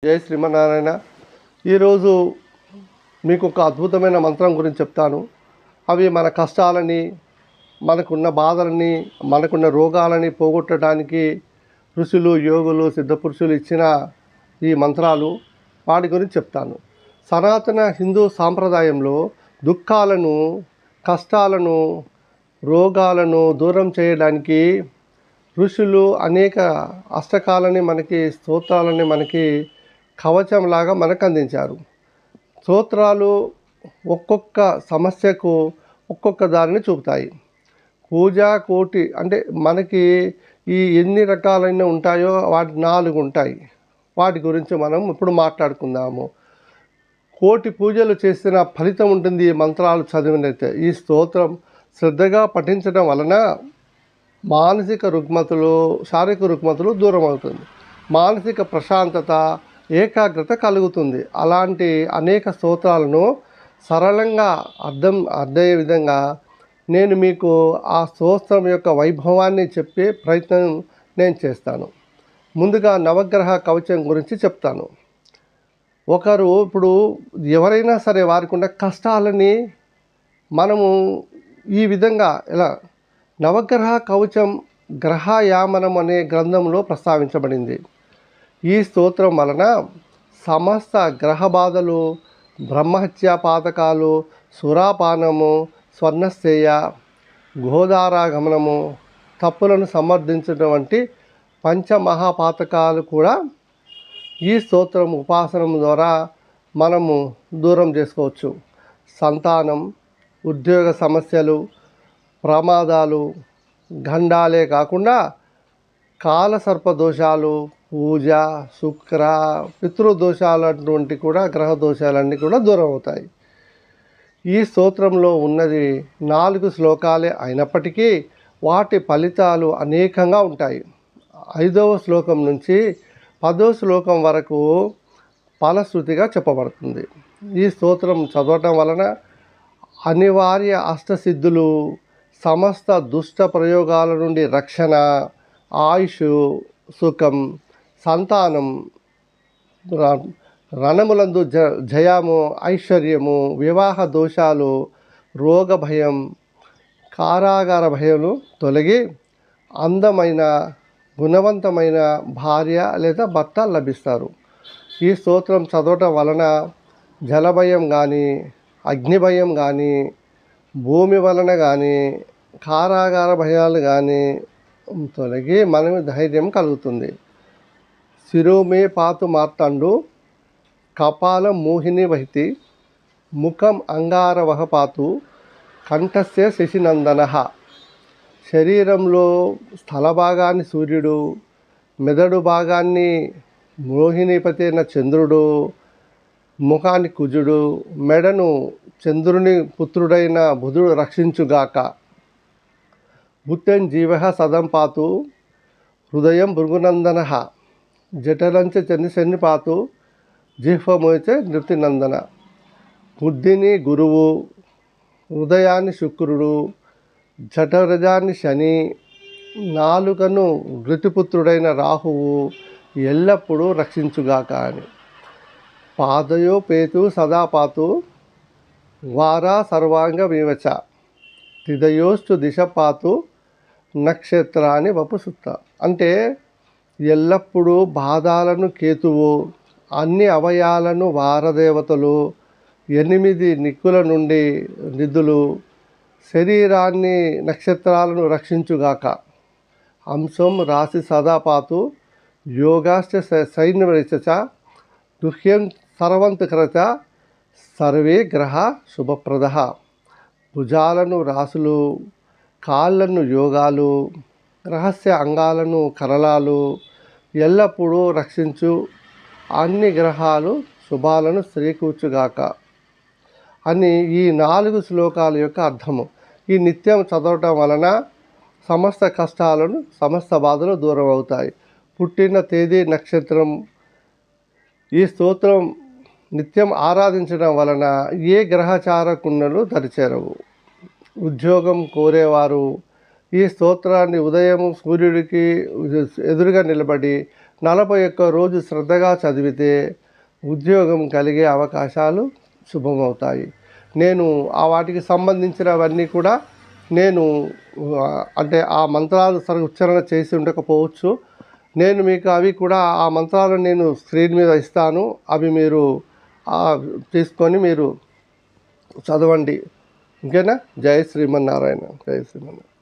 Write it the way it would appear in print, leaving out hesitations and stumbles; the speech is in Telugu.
జై శ్రీమన్నారాయణ. ఈరోజు మీకు ఒక అద్భుతమైన మంత్రం గురించి చెప్తాను. అవి మన కష్టాలని, మనకున్న బాధలని, మనకున్న రోగాలని పోగొట్టడానికి ఋషులు, యోగులు, సిద్ధపురుషులు ఇచ్చిన ఈ మంత్రాలు. వాటి గురించి చెప్తాను. సనాతన హిందూ సాంప్రదాయంలో దుఃఖాలను, కష్టాలను, రోగాలను దూరం చేయడానికి ఋషులు అనేక అష్టకాలని మనకి, స్తోత్రాలని మనకి కవచంలాగా మనకు అందించారు. స్తోత్రాలు ఒక్కొక్క సమస్యకు ఒక్కొక్క దారిని చూపుతాయి. పూజా కోటి అంటే మనకి ఈ ఎన్ని రకాలైన ఉంటాయో వాటి 4 ఉంటాయి. వాటి గురించి మనం ఇప్పుడు మాట్లాడుకుందాము. కోటి పూజలు చేసిన ఫలితం ఉంటుంది ఈ మంత్రాలు చదివినైతే. ఈ స్తోత్రం శ్రద్ధగా పఠించడం వలన మానసిక రుగ్మతలు, శారీరక రుగ్మతలు దూరం అవుతుంది. మానసిక ప్రశాంతత, ఏకాగ్రత కలుగుతుంది. అలాంటి అనేక స్తోత్రాలను సరళంగా అర్థమయ్యే విధంగా నేను మీకు ఆ స్తోత్రం యొక్క వైభవాన్ని చెప్పే ప్రయత్నం నేను చేస్తాను. ముందుగా నవగ్రహ కవచం గురించి చెప్తాను. ఒకరు ఇప్పుడు ఎవరైనా సరే వారికి ఉన్న కష్టాలని మనము ఈ విధంగా ఎలా నవగ్రహ కవచం గ్రహయామనం అనే గ్రంథంలో ప్రస్తావించబడింది. ఈ స్తోత్రం వలన సమస్త గ్రహ బాధలు, బ్రహ్మహత్యా పాతకాలు, సురాపానము, స్వర్ణస్థేయ, గోదారాగమనము, తప్పులను సమర్థించడం వంటి పంచమహాపాతకాలు కూడా ఈ స్తోత్రం ఉపాసనం ద్వారా మనము దూరం చేసుకోవచ్చు. సంతానం, ఉద్యోగ సమస్యలు, ప్రమాదాలు, గండాలే కాకుండా కాలసర్ప దోషాలు, పూజ, శుక్ర, పితృదోషాలు అటువంటి కూడా గ్రహ దోషాలన్నీ కూడా దూరం అవుతాయి. ఈ స్తోత్రంలో ఉన్నది 4 శ్లోకాలే అయినప్పటికీ వాటి ఫలితాలు అనేకంగా ఉంటాయి. 5వ శ్లోకం నుంచి 10వ శ్లోకం వరకు ఫలశ్రుతిగా చెప్పబడుతుంది. ఈ స్తోత్రం చదవటం వలన అనివార్య అష్టసిద్ధులు, సమస్త దుష్ట ప్రయోగాల నుండి రక్షణ, ఆయుష్, సుఖం, సంతానం, రణములందు జయము, ఐశ్వర్యము, వివాహ దోషాలు, రోగ భయం, కారాగార భయములు తొలగి అందమైన, గుణవంతమైన భార్య లేదా భర్త లభిస్తారు. ఈ స్తోత్రం చదవటం వలన జలభయం కానీ, అగ్నిభయం కానీ, భూమి వలన కానీ, కారాగార భయాలు కానీ తొలగి మనకు ధైర్యం కలుగుతుంది. శిరోమే పాతు మార్తాండు, కపాలం మోహిని వహితి, ముఖం అంగారవహ పాతు, కంఠస్య శశినందన. శరీరంలో స్థల భాగాన్ని సూర్యుడు, మెదడు భాగాన్ని మోహినీపతి అయిన చంద్రుడు, ముఖాన్ని కుజుడు, మెడను చంద్రుని పుత్రుడైన బుధుడు రక్షించుగాక. బుద్ధం జీవ సదం పాతు, హృదయం భృగునందన, జఠరంచ చంద్రశని పాతు, జిహ్వమోచ నృతినందన. బుద్ధిని గురువు, హృదయాన్ని శుక్రుడు, జఠరజాన్ని శని, నాలుకను ఋతుపుత్రుడైన రాహువు ఎల్లప్పుడూ రక్షించుగాక అని. పాదయో పేతు సదా పాతు, వారా సర్వాంగ వివచ, హృదయోస్తు దిశ పాతు, నక్షత్రాన్ని వపుసుత్త. అంటే ఎల్లప్పుడూ బాధాలను కేతువు, అన్ని అవయాలను వారదేవతలు, 8 దిక్కుల నుండి నిధులు, శరీరాన్ని నక్షత్రాలను రక్షించుగాక. అంశం రాశి సదా పాతు, యోగాశ్చ సైన్యవరిచ, దుహ్యం సర్వంతకరచ, సర్వే గ్రహ శుభప్రద. భుజాలను రాసులు, కాళ్ళను యోగాలు, రహస్య అంగాలను కరళాలు ఎల్లప్పుడూ రక్షించు, అన్ని గ్రహాలు శుభాలను శ్రీకూర్చుగాక అని ఈ 4 శ్లోకాల యొక్క అర్థము. ఈ నిత్యం చదవటం వలన సమస్త కష్టాలను, సమస్త బాధలు దూరం అవుతాయి. పుట్టిన తేదీ, నక్షత్రం, ఈ స్తోత్రం నిత్యం ఆరాధించడం వలన ఏ గ్రహచార కుండలు దరిచేరవు. ఉద్యోగం కోరేవారు ఈ స్తోత్రాన్ని ఉదయం సూర్యుడికి ఎదురుగా నిలబడి 41 రోజు శ్రద్ధగా చదివితే ఉద్యోగం కలిగే అవకాశాలు శుభమవుతాయి. నేను వాటికి సంబంధించినవన్నీ కూడా నేను అంటే ఆ మంత్రాలు ఉచ్చారణ చేసి ఉండకపోవచ్చు. నేను మీకు అవి కూడా ఆ మంత్రాలను నేను స్క్రీన్ మీద ఇస్తాను. అవి మీరు తీసుకొని మీరు చదవండి. ఓకేనా? జై శ్రీమన్నారాయణ. జై శ్రీమన్నారాయణ.